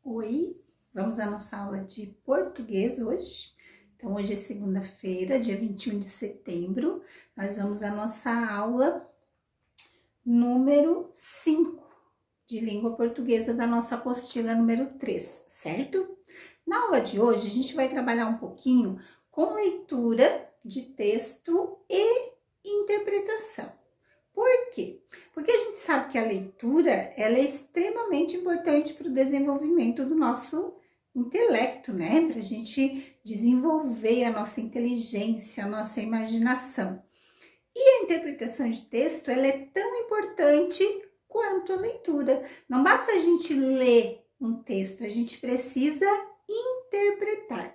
Oi, vamos à nossa aula de português hoje. Então, hoje é segunda-feira, dia 21 de setembro. Nós vamos à nossa aula número 5 de língua portuguesa da nossa apostila número 3, certo? Na aula de hoje, a gente vai trabalhar um pouquinho com leitura de texto e interpretação. Por quê? Porque a gente sabe que a leitura ela é extremamente importante para o desenvolvimento do nosso intelecto, né? Para a gente desenvolver a nossa inteligência, a nossa imaginação. E a interpretação de texto ela é tão importante quanto a leitura. Não basta a gente ler um texto, a gente precisa interpretar.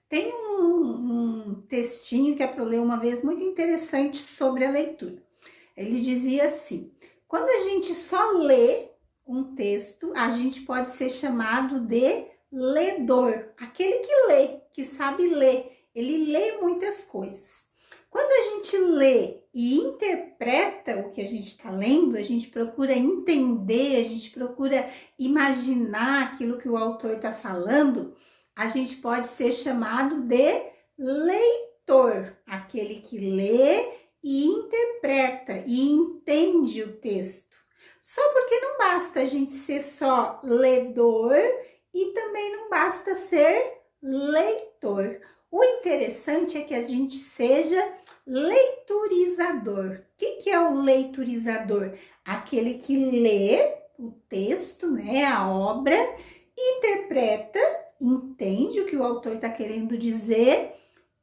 Tem um textinho que é para eu ler uma vez muito interessante sobre a leitura. Ele dizia assim: quando a gente só lê um texto, a gente pode ser chamado de ledor. Aquele que lê, que sabe ler, ele lê muitas coisas. Quando a gente lê e interpreta o que a gente está lendo, a gente procura entender, a gente procura imaginar aquilo que o autor está falando, a gente pode ser chamado de leitor. Aquele que lê e interpreta e entende o texto. Só porque não basta a gente ser só ledor e também não basta ser leitor. O interessante é que a gente seja leiturizador. O que é o leiturizador? Aquele que lê o texto, né, a obra, interpreta, entende o que o autor está querendo dizer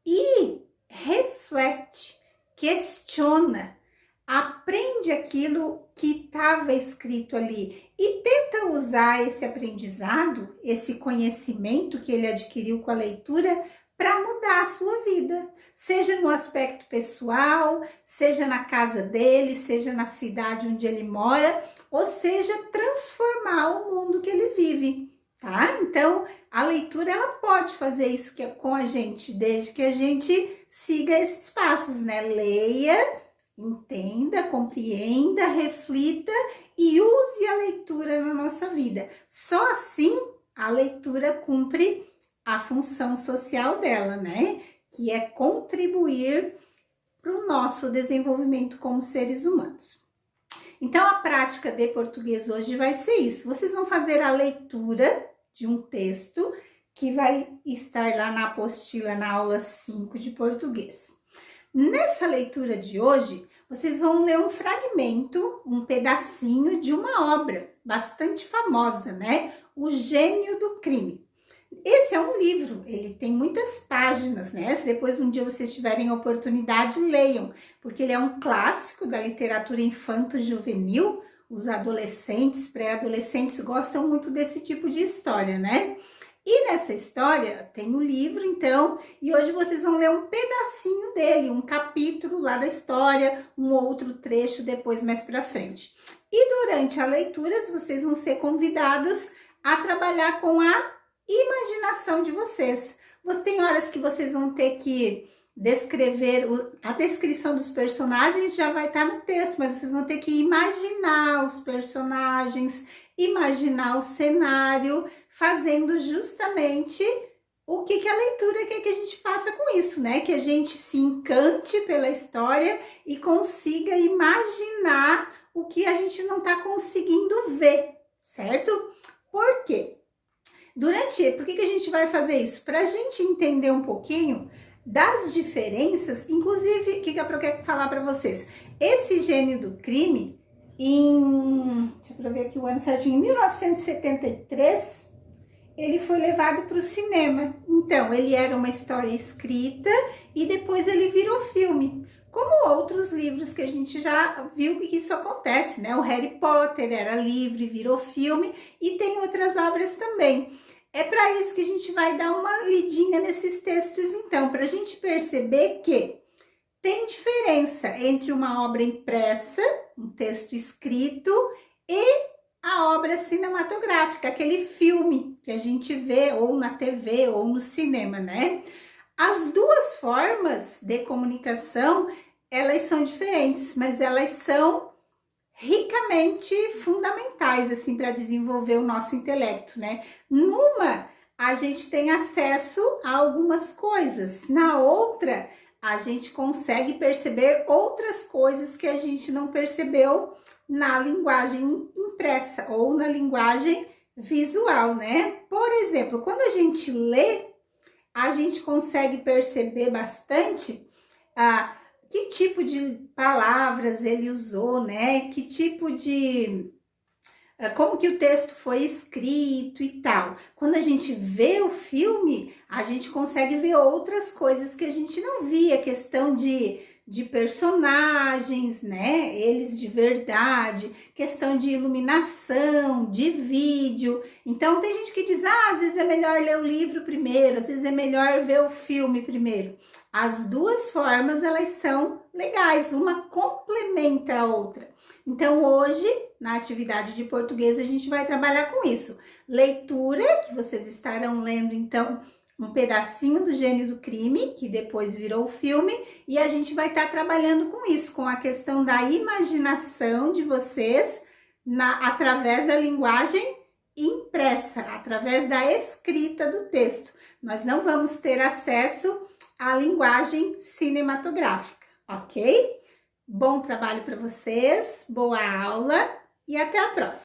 e reflete, questiona, aprende aquilo que estava escrito ali e tenta usar esse aprendizado, esse conhecimento que ele adquiriu com a leitura para mudar a sua vida, seja no aspecto pessoal, seja na casa dele, seja na cidade onde ele mora, ou seja, transformar o mundo que ele vive. Tá? Então, a leitura ela pode fazer isso com a gente, desde que a gente siga esses passos, né? Leia, entenda, compreenda, reflita e use a leitura na nossa vida. Só assim a leitura cumpre a função social dela, né? Que é contribuir para o nosso desenvolvimento como seres humanos. Então, a prática de português hoje vai ser isso. Vocês vão fazer a leitura de um texto que vai estar lá na apostila, na aula 5 de português. Nessa leitura de hoje, vocês vão ler um fragmento, um pedacinho de uma obra bastante famosa, né? O Gênio do Crime. Esse é um livro, ele tem muitas páginas, né? Se depois um dia vocês tiverem a oportunidade, leiam, porque ele é um clássico da literatura infanto-juvenil. Os adolescentes, pré-adolescentes gostam muito desse tipo de história, né? E nessa história tem o livro, então, e hoje vocês vão ler um pedacinho dele, um capítulo lá da história, um outro trecho depois mais para frente. E durante a leitura, vocês vão ser convidados a trabalhar com a imaginação de vocês. Tem horas que vocês vão ter que descrever, a descrição dos personagens já vai estar no texto, mas vocês vão ter que imaginar os personagens, imaginar o cenário, fazendo justamente o que a leitura quer que a gente faça com isso, né? Que a gente se encante pela história e consiga imaginar o que a gente não está conseguindo ver, certo? Por quê? Por que a gente vai fazer isso? Para a gente entender um pouquinho das diferenças, inclusive, o que eu quero falar para vocês? Esse Gênio do Crime, deixa eu ver aqui o ano certinho, em 1973, ele foi levado para o cinema. Então, ele era uma história escrita e depois ele virou filme. Como outros livros que a gente já viu que isso acontece, né? O Harry Potter era livro, virou filme e tem outras obras também. É para isso que a gente vai dar uma lidinha nesses textos, então, para a gente perceber que tem diferença entre uma obra impressa, um texto escrito, e a obra cinematográfica, aquele filme que a gente vê ou na TV ou no cinema, né? As duas formas de comunicação, elas são diferentes, mas elas são ricamente fundamentais, assim, para desenvolver o nosso intelecto, né? Numa, a gente tem acesso a algumas coisas, na outra, a gente consegue perceber outras coisas que a gente não percebeu na linguagem impressa ou na linguagem visual, né? Por exemplo, quando a gente lê, a gente consegue perceber bastante que tipo de palavras ele usou, né? Que tipo de como que o texto foi escrito e tal. Quando a gente vê o filme, a gente consegue ver outras coisas que a gente não via, questão de personagens, né? Eles de verdade, questão de iluminação, de vídeo. Então, tem gente que diz, às vezes é melhor ler o livro primeiro, às vezes é melhor ver o filme primeiro. As duas formas, elas são legais, uma complementa a outra. Então, hoje, na atividade de português, a gente vai trabalhar com isso. Leitura, que vocês estarão lendo, então, um pedacinho do Gênio do Crime, que depois virou o filme, e a gente vai estar trabalhando com isso, com a questão da imaginação de vocês através da linguagem impressa, através da escrita do texto. Nós não vamos ter acesso à linguagem cinematográfica, ok? Bom trabalho para vocês, boa aula e até a próxima!